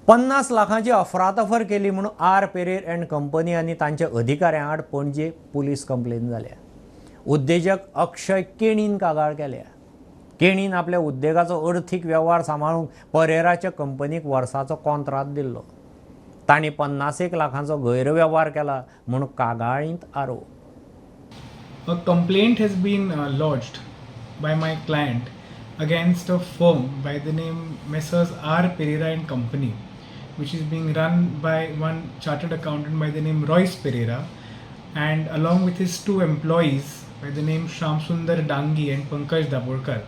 50 लाखांची अफरातफर केली म्हणून आर पेरेर अँड कंपनी आनी तांच्या अधिकाऱ्यां आड पणजे पुलीस कंप्लेन जाल्या. उद्देजक अक्षय केणीन कागाळ केल्या. केणीन आपल्या उद्देगाचो अर्थीक वेव्हार सांबाळूंक परेराच्या कंपनीक वर्साचो कॉन्ट्राक्ट दिल्लो. तांणी 50 लाखांचो गैरवेव्हार केला म्हणून कागाळींत आरोप. A complaint has been lodged by my client against a firm by the name Messrs. R. Pereira and Company, which is being run by one chartered accountant by the name Royce Pereira, and along with his two employees by the name Shamsundar Dangi and Pankaj Daborkar.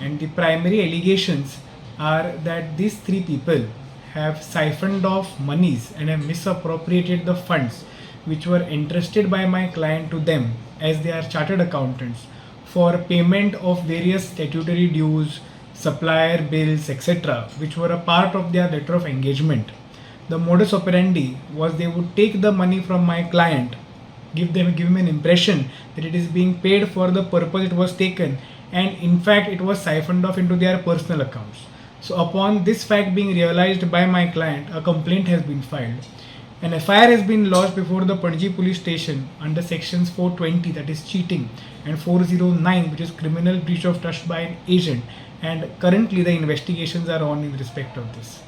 And the primary allegations are that these three people have siphoned off monies and have misappropriated the funds which were entrusted by my client to them as they are chartered accountants for payment of various statutory dues, supplier bills, etc., which were a part of their letter of engagement. The modus operandi was they would take the money from my client, give him an impression that it is being paid for the purpose it was taken, and in fact it was siphoned off into their personal accounts. So upon this fact being realized by my client, a complaint has been filed. An FIR has been lodged before the Panaji police station under sections 420, that is cheating, and 409, which is criminal breach of trust by an agent, and currently the investigations are on in respect of this.